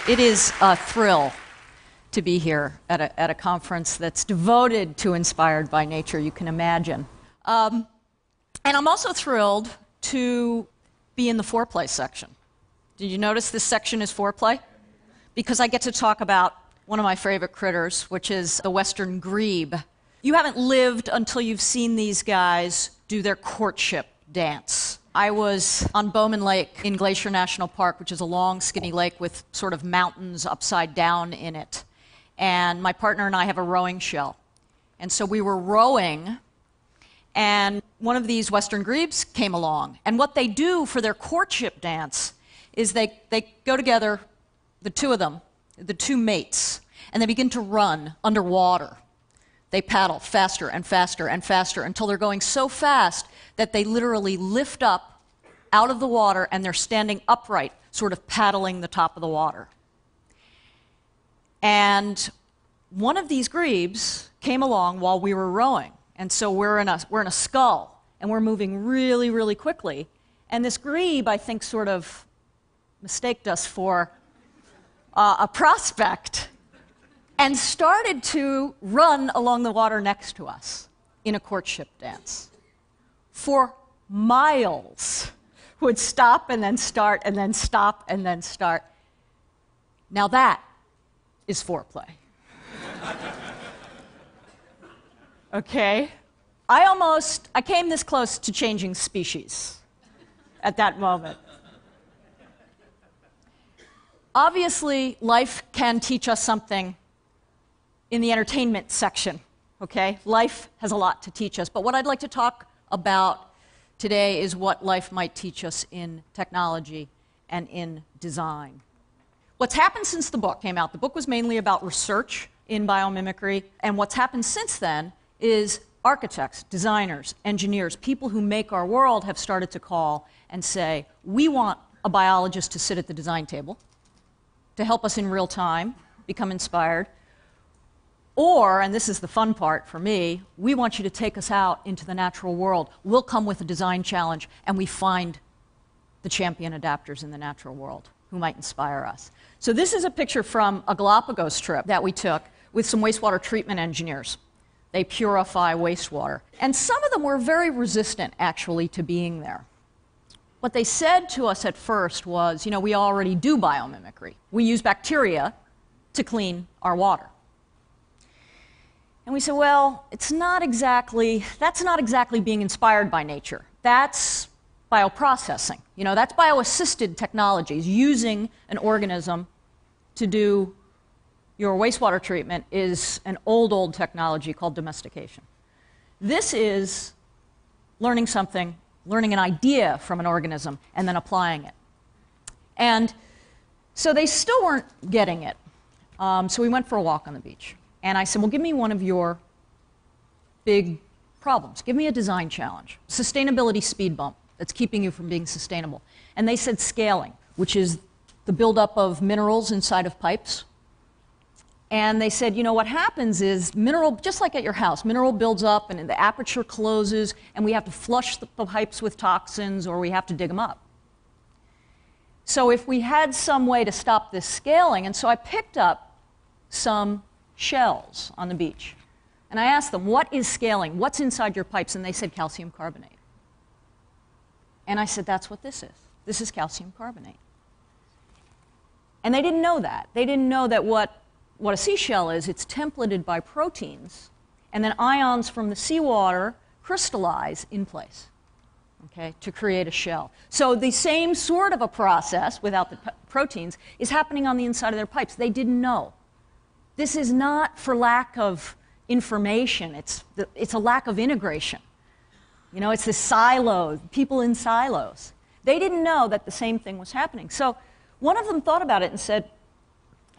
It is a thrill to be here at a conference that's devoted to Inspired by Nature, you can imagine. And I'm also thrilled to be in the foreplay section. Did you notice this section is foreplay? Because I get to talk about one of my favorite critters, which is the western grebe. You haven't lived until you've seen these guys do their courtship dance. I was on Bowman Lake in Glacier National Park, which is a long, skinny lake with sort of mountains upside down in it. And my partner and I have a rowing shell. And so we were rowing, and one of these western grebes came along. And what they do for their courtship dance is they go together, the two of them, the two mates, and they begin to run underwater. They paddle faster and faster and faster until they're going so fast that they literally lift up out of the water and they're standing upright, sort of paddling the top of the water. And one of these grebes came along while we were rowing. And so we're in a scull, and we're moving really, really quickly. And this grebe, I think, sort of mistaked us for a prospect and started to run along the water next to us in a courtship dance. For miles, would stop and then start and then stop and then start. Now that is foreplay. Okay? I came this close to changing species at that moment. Obviously, life can teach us something in the entertainment section, okay? Life has a lot to teach us. But what I'd like to talk about today is what life might teach us in technology and in design. What's happened since the book came out, the book was mainly about research in biomimicry, and what's happened since then is architects, designers, engineers, people who make our world have started to call and say, we want a biologist to sit at the design table, to help us in real time, become inspired. Or, and this is the fun part for me, we want you to take us out into the natural world. We'll come with a design challenge, and we find the champion adapters in the natural world who might inspire us. So this is a picture from a Galapagos trip that we took with some wastewater treatment engineers. They purify wastewater. And some of them were very resistant, actually, to being there. What they said to us at first was, you know, we already do biomimicry. We use bacteria to clean our water. And we said, well, that's not exactly being inspired by nature. That's bioprocessing. You know, that's bioassisted technologies. Using an organism to do your wastewater treatment is an old technology called domestication. This is learning something, learning an idea from an organism, and then applying it. And so they still weren't getting it. So we went for a walk on the beach. And I said, well, give me one of your big problems. Give me a design challenge. Sustainability speed bump that's keeping you from being sustainable. And they said scaling, which is the buildup of minerals inside of pipes. And they said, you know, what happens is mineral, just like at your house, mineral builds up and the aperture closes, and we have to flush the pipes with toxins or we have to dig them up. So if we had some way to stop this scaling, and so I picked up some shells on the beach. And I asked them, what is scaling? What's inside your pipes? And they said calcium carbonate. And I said, that's what this is. This is calcium carbonate. And they didn't know that. They didn't know that what a seashell is, it's templated by proteins, and then ions from the seawater crystallize in place, okay, to create a shell. So the same sort of a process, without the proteins, is happening on the inside of their pipes. They didn't know. This is not for lack of information. It's a lack of integration. You know, it's the silo, people in silos. They didn't know that the same thing was happening. So one of them thought about it and said,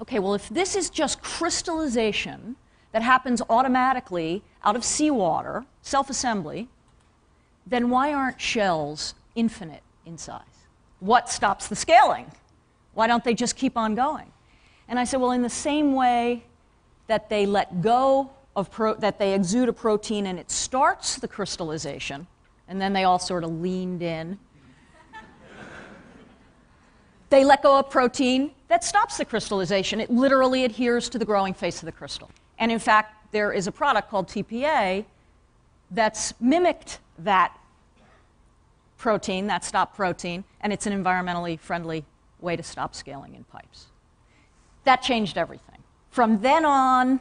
okay, well, if this is just crystallization that happens automatically out of seawater, self-assembly, then why aren't shells infinite in size? What stops the scaling? Why don't they just keep on going? And I said, well, in the same way that they let go of that they exude a protein and it starts the crystallization, and then they all sort of leaned in. They let go of protein, that stops the crystallization. It literally adheres to the growing face of the crystal. And in fact, there is a product called TPA that's mimicked that protein, that stop protein, and it's an environmentally friendly way to stop scaling in pipes. That changed everything. From then on,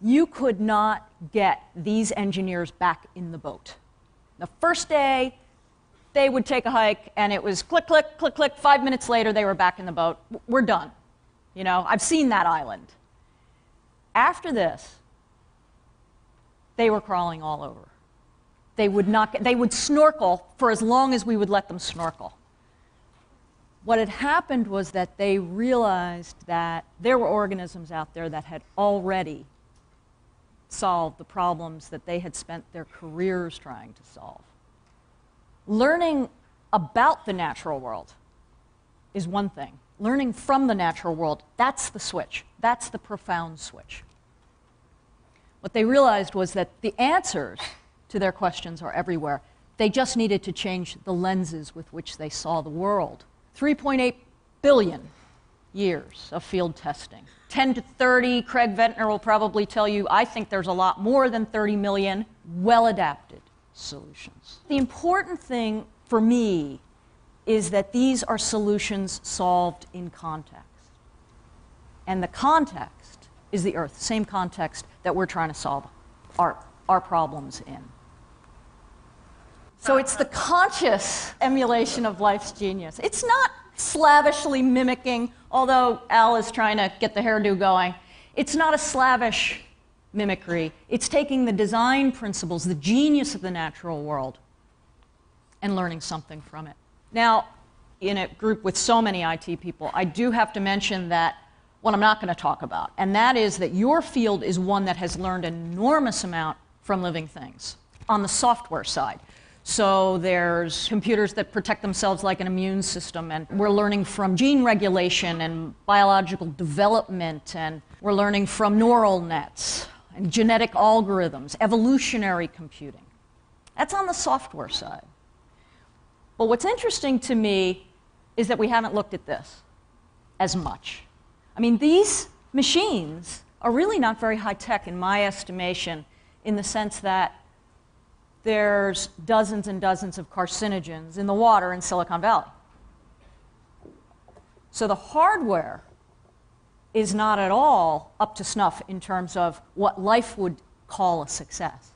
you could not get these engineers back in the boat. The first day, they would take a hike, and it was click, click, click, click. 5 minutes later, they were back in the boat. We're done. You know, I've seen that island. After this, they were crawling all over. They would snorkel for as long as we would let them snorkel. What had happened was that they realized that there were organisms out there that had already solved the problems that they had spent their careers trying to solve. Learning about the natural world is one thing. Learning from the natural world, that's the switch. That's the profound switch. What they realized was that the answers to their questions are everywhere. They just needed to change the lenses with which they saw the world. 3.8 billion years of field testing. 10 to 30, Craig Ventnor will probably tell you, I think there's a lot more than 30 million well-adapted solutions. The important thing for me is that these are solutions solved in context. And the context is the Earth, same context that we're trying to solve our problems in. So it's the conscious emulation of life's genius. It's not slavishly mimicking, although Al is trying to get the hairdo going. It's not a slavish mimicry. It's taking the design principles, the genius of the natural world, and learning something from it. Now, in a group with so many IT people, I do have to mention that what I'm not going to talk about, and that is that your field is one that has learned an enormous amount from living things on the software side. So there's computers that protect themselves like an immune system, and we're learning from gene regulation and biological development, and we're learning from neural nets and genetic algorithms, evolutionary computing. That's on the software side. But what's interesting to me is that we haven't looked at this as much. I mean, these machines are really not very high-tech in my estimation, in the sense that there's dozens and dozens of carcinogens in the water in Silicon Valley. So the hardware is not at all up to snuff in terms of what life would call a success.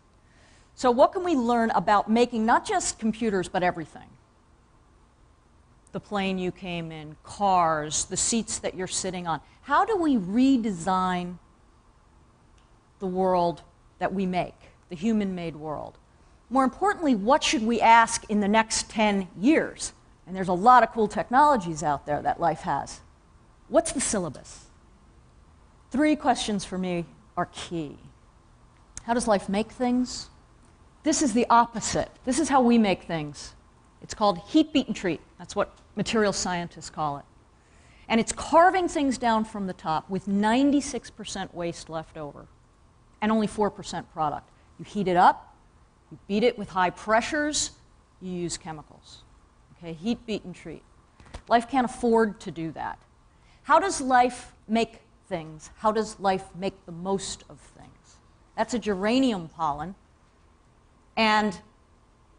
So what can we learn about making not just computers, but everything? The plane you came in, cars, the seats that you're sitting on. How do we redesign the world that we make, the human-made world? More importantly, what should we ask in the next 10 years? And there's a lot of cool technologies out there that life has. What's the syllabus? 3 questions for me are key. How does life make things? This is the opposite. This is how we make things. It's called heat, beat, and treat. That's what material scientists call it. And it's carving things down from the top with 96% waste left over and only 4% product. You heat it up, you beat it with high pressures, you use chemicals. Okay, heat, beat, and treat. Life can't afford to do that. How does life make things? How does life make the most of things? That's a geranium pollen, and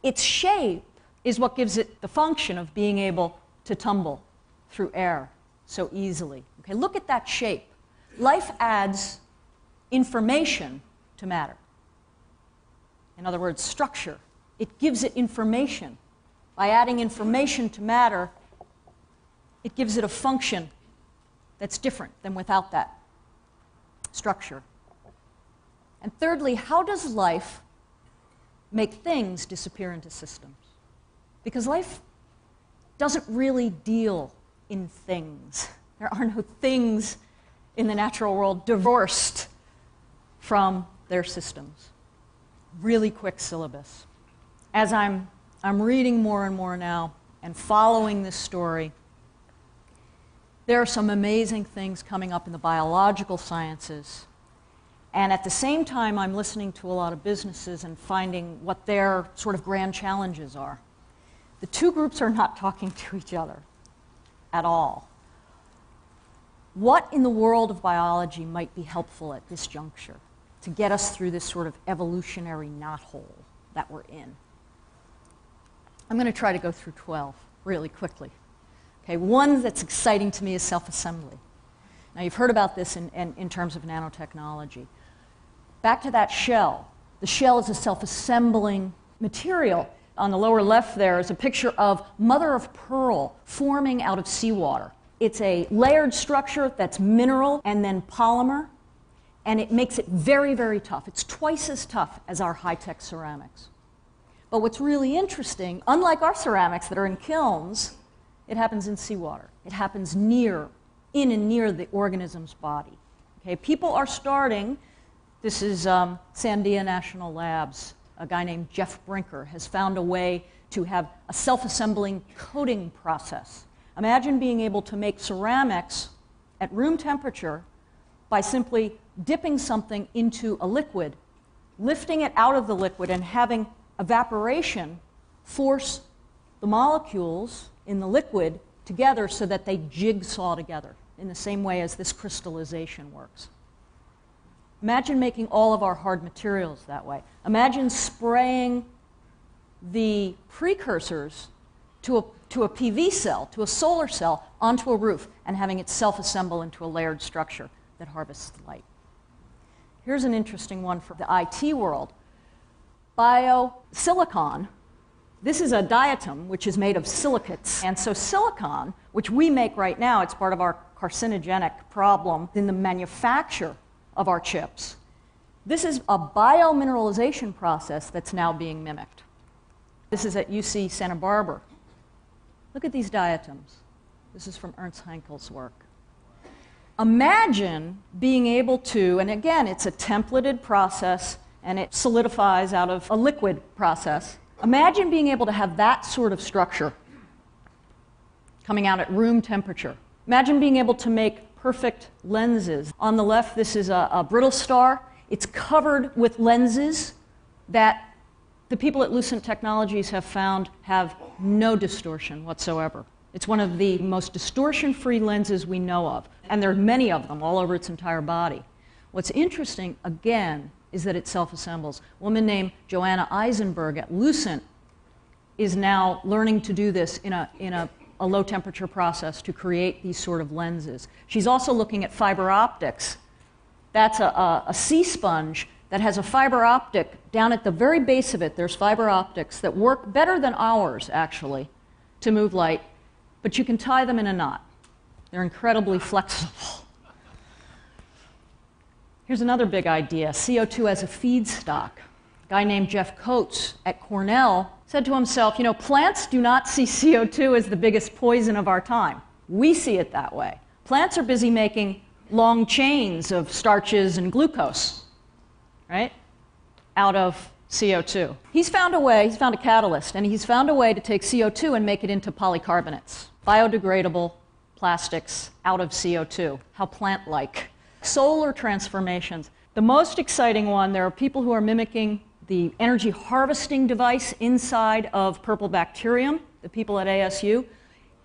its shape is what gives it the function of being able to tumble through air so easily. Okay, look at that shape. Life adds information to matter. In other words, structure. It gives it information. By adding information to matter, it gives it a function that's different than without that structure. And thirdly, how does life make things disappear into systems? Because life doesn't really deal in things. There are no things in the natural world divorced from their systems. Really quick syllabus. As I'm reading more and more now and following this story, there are some amazing things coming up in the biological sciences. And at the same time, I'm listening to a lot of businesses and finding what their sort of grand challenges are. The 2 groups are not talking to each other at all. What in the world of biology might be helpful at this juncture to get us through this sort of evolutionary knothole that we're in? I'm going to try to go through 12 really quickly. Okay, one that's exciting to me is self-assembly. Now, you've heard about this in terms of nanotechnology. Back to that shell. The shell is a self-assembling material. On the lower left there is a picture of mother of pearl forming out of seawater. It's a layered structure that's mineral and then polymer, and it makes it very, very tough. It's twice as tough as our high-tech ceramics. But what's really interesting, unlike our ceramics that are in kilns, it happens in seawater. It happens in and near the organism's body. Okay, people are starting, this is Sandia National Labs, a guy named Jeff Brinker has found a way to have a self-assembling coating process. Imagine being able to make ceramics at room temperature by simply dipping something into a liquid, lifting it out of the liquid, and having evaporation force the molecules in the liquid together so that they jigsaw together in the same way as this crystallization works. Imagine making all of our hard materials that way. Imagine spraying the precursors to a PV cell, to a solar cell, onto a roof and having it self-assemble into a layered structure that harvests light. Here's an interesting one for the IT world. Biosilicon. This is a diatom, which is made of silicates. And so silicon, which we make right now, it's part of our carcinogenic problem in the manufacture of our chips. This is a biomineralization process that's now being mimicked. This is at UC Santa Barbara. Look at these diatoms. This is from Ernst Haenkel's work. Imagine being able to, and again, it's a templated process, and it solidifies out of a liquid process. Imagine being able to have that sort of structure coming out at room temperature. Imagine being able to make perfect lenses. On the left, this is a brittle star. It's covered with lenses that the people at Lucent Technologies have found have no distortion whatsoever. It's one of the most distortion-free lenses we know of, and there are many of them all over its entire body. What's interesting, again, is that it self-assembles. A woman named Joanna Eisenberg at Lucent is now learning to do this in a low-temperature process to create these sort of lenses. She's also looking at fiber optics. That's a sea sponge that has a fiber optic down at the very base of it. There's fiber optics that work better than ours, actually, to move light, but you can tie them in a knot. They're incredibly flexible. Here's another big idea, CO2 as a feedstock. A guy named Jeff Coates at Cornell said to himself, you know, plants do not see CO2 as the biggest poison of our time. We see it that way. Plants are busy making long chains of starches and glucose, right, out of CO2. He's found a catalyst, and he's found a way to take CO2 and make it into polycarbonates, biodegradable plastics out of CO2. How plant-like. Solar transformations. The most exciting one, there are people who are mimicking the energy harvesting device inside of purple bacterium, the people at ASU.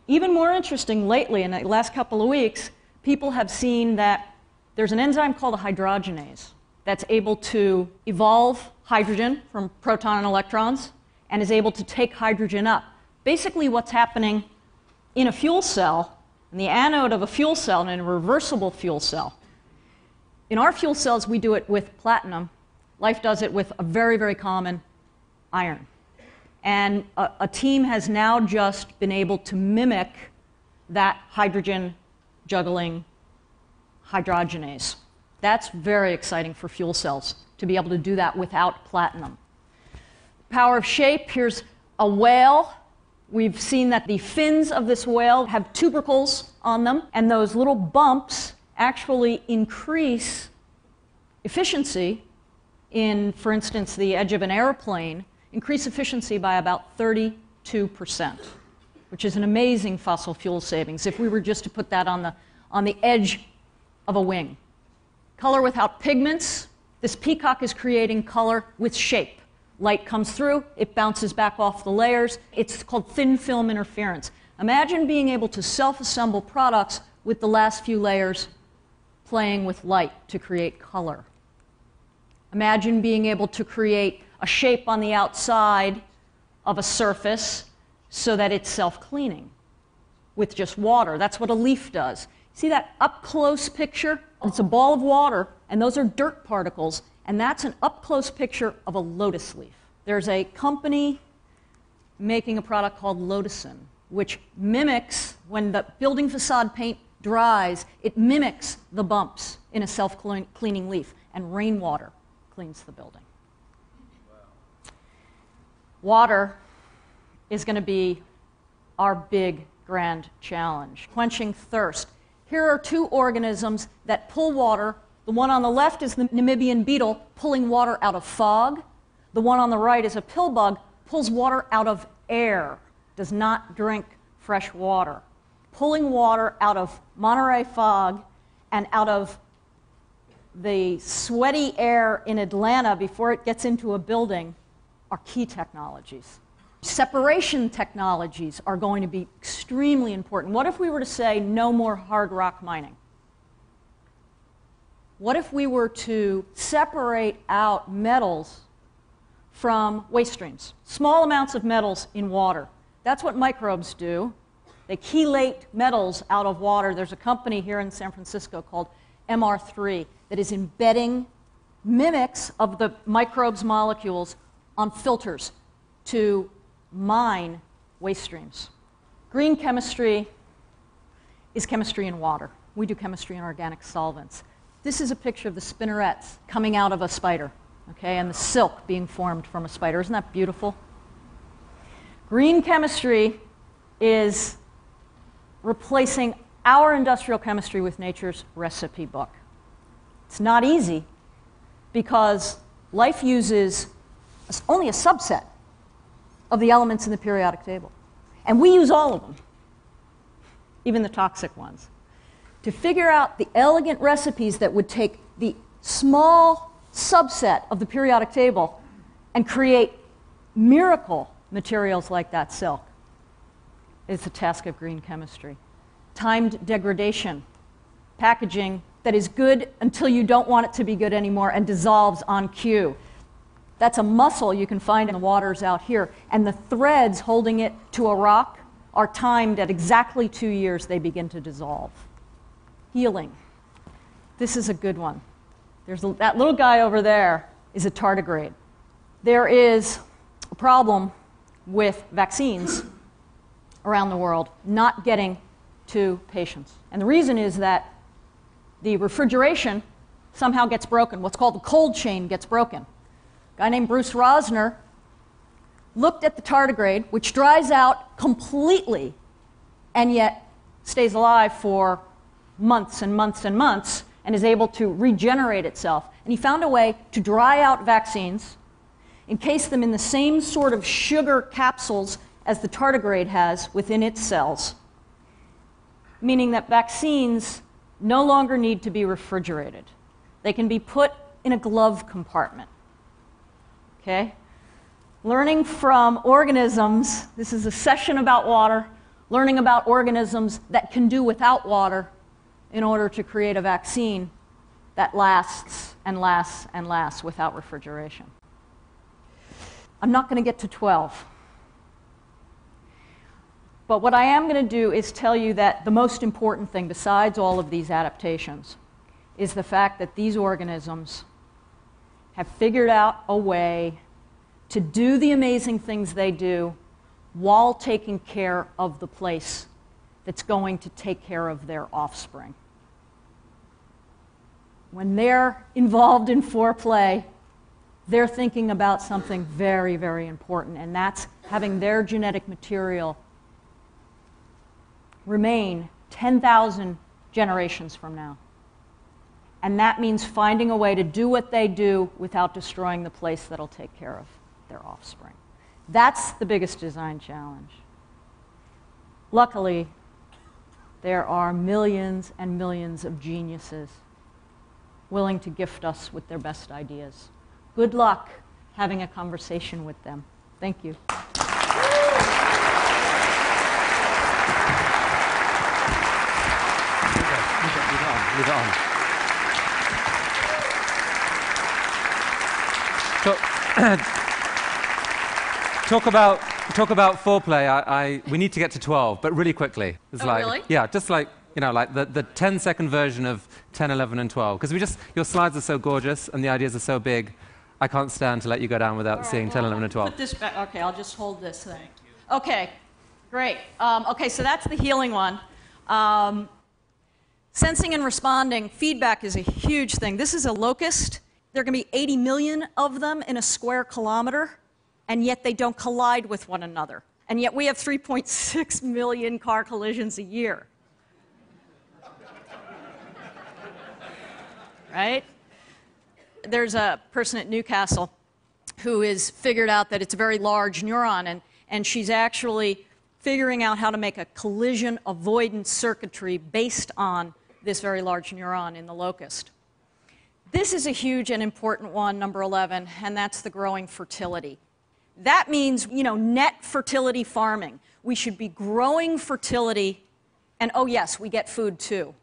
Even more interesting lately, in the last couple of weeks, people have seen that there's an enzyme called a hydrogenase that's able to evolve hydrogen from proton and electrons and is able to take hydrogen up. Basically what's happening in a fuel cell, in the anode of a fuel cell, and in a reversible fuel cell. In our fuel cells, we do it with platinum. Life does it with a very, very common iron. And a team has now just been able to mimic that hydrogen juggling hydrogenase. That's very exciting for fuel cells, to be able to do that without platinum. Power of shape, here's a whale. We've seen that the fins of this whale have tubercles on them, and those little bumps actually increase efficiency in, for instance, the edge of an airplane, increase efficiency by about 32%, which is an amazing fossil fuel savings if we were just to put that on the edge of a wing. Color without pigments. This peacock is creating color with shape. Light comes through, it bounces back off the layers. It's called thin film interference. Imagine being able to self-assemble products with the last few layers playing with light to create color. Imagine being able to create a shape on the outside of a surface so that it's self-cleaning with just water. That's what a leaf does. See that up-close picture? It's a ball of water, and those are dirt particles, and that's an up-close picture of a lotus leaf. There's a company making a product called Lotusin, which mimics, when the building facade paint dries, it mimics the bumps in a self-cleaning leaf, and rainwater cleans the building. Water is going to be our big, grand challenge. Quenching thirst. Here are two organisms that pull water. The one on the left is the Namibian beetle pulling water out of fog. The one on the right is a pill bug, pulls water out of air, does not drink fresh water. Pulling water out of Monterey fog and out of the sweaty air in Atlanta before it gets into a building are key technologies. Separation technologies are going to be extremely important. What if we were to say no more hard rock mining? What if we were to separate out metals from waste streams? Small amounts of metals in water. That's what microbes do. They chelate metals out of water. There's a company here in San Francisco called MR3 that is embedding mimics of the microbes' molecules on filters to mine waste streams. Green chemistry is chemistry in water. We do chemistry in organic solvents. This is a picture of the spinnerets coming out of a spider, okay, and the silk being formed from a spider. Isn't that beautiful? Green chemistry is replacing our industrial chemistry with nature's recipe book. It's not easy because life uses only a subset of the elements in the periodic table. And we use all of them, even the toxic ones. To figure out the elegant recipes that would take the small subset of the periodic table and create miracle materials like that silk is the task of green chemistry. Timed degradation, packaging that is good until you don't want it to be good anymore and dissolves on cue. That's a mussel you can find in the waters out here, and the threads holding it to a rock are timed at exactly 2 years they begin to dissolve. Healing. This is a good one. That little guy over there is a tardigrade. There is a problem with vaccines around the world not getting to patients. And the reason is that the refrigeration somehow gets broken. What's called the cold chain gets broken. A guy named Bruce Rosner looked at the tardigrade, which dries out completely and yet stays alive for months and months and months and is able to regenerate itself. And he found a way to dry out vaccines, encase them in the same sort of sugar capsules as the tardigrade has within its cells, meaning that vaccines no longer need to be refrigerated. They can be put in a glove compartment. Okay? Learning from organisms, this is a session about water, learning about organisms that can do without water in order to create a vaccine that lasts and lasts and lasts without refrigeration. I'm not going to get to 12. But what I am going to do is tell you that the most important thing, besides all of these adaptations, is the fact that these organisms have figured out a way to do the amazing things they do while taking care of the place that's going to take care of their offspring. When they're involved in foreplay, they're thinking about something very, very important, and that's having their genetic material remain 10,000 generations from now. And that means finding a way to do what they do without destroying the place that'll take care of their offspring. That's the biggest design challenge. Luckily, there are millions and millions of geniuses willing to gift us with their best ideas. Good luck having a conversation with them. Thank you. leave it on. Talk about foreplay. We need to get to 12, but really quickly. It's really? Yeah, just like, you know, like the 10-second version of 10, 11, and 12. Because your slides are so gorgeous and the ideas are so big, I can't stand to let you go down without seeing 10, 11, and 12. Put this back. Okay, I'll just hold this thing. Okay, great. Okay, so that's the healing one. Sensing and responding, feedback is a huge thing. This is a locust. There are going to be 80 million of them in a square kilometer, and yet they don't collide with one another. And yet we have 3.6 million car collisions a year. Right? There's a person at Newcastle who has figured out that it's a very large neuron, and she's actually figuring out how to make a collision avoidance circuitry based on this very large neuron in the locust. This is a huge and important one, number 11, and that's the growing fertility. That means, you know, net fertility farming. We should be growing fertility, and oh yes, we get food too,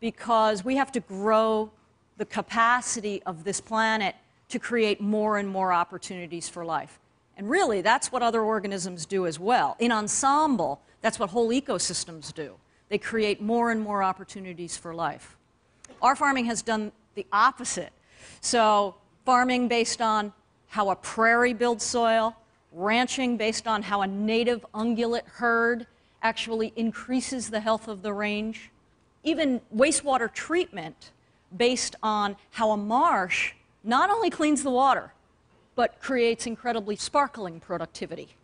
because we have to grow the capacity of this planet to create more and more opportunities for life. And really, that's what other organisms do as well. In ensemble, that's what whole ecosystems do. They create more and more opportunities for life. Our farming has done the opposite. So farming based on how a prairie builds soil, ranching based on how a native ungulate herd actually increases the health of the range, even wastewater treatment based on how a marsh not only cleans the water, but creates incredibly sparkling productivity.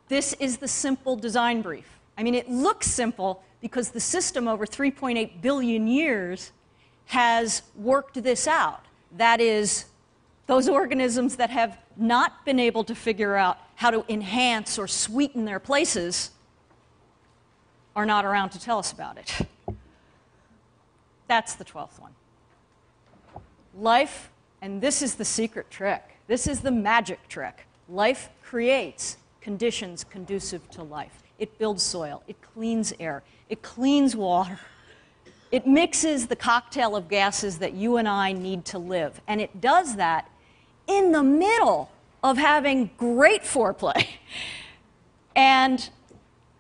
This is the simple design brief. I mean, it looks simple because the system over 3.8 billion years has worked this out. That is, those organisms that have not been able to figure out how to enhance or sweeten their places are not around to tell us about it. That's the 12th one. Life, and this is the secret trick. This is the magic trick. Life creates conditions conducive to life. It builds soil. It cleans air. It cleans water. It mixes the cocktail of gases that you and I need to live. And it does that in the middle of having great foreplay and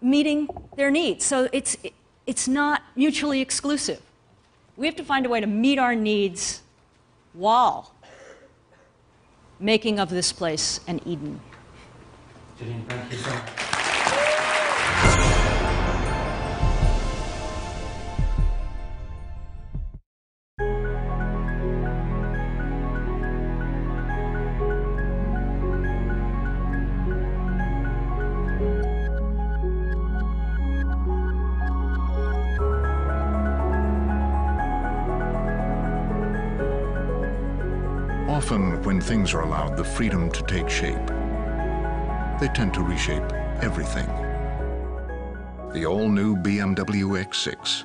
meeting their needs. So it's not mutually exclusive. We have to find a way to meet our needs while making of this place an Eden. Janine, thank you so much. Often, when things are allowed the freedom to take shape, they tend to reshape everything. The all-new BMW X6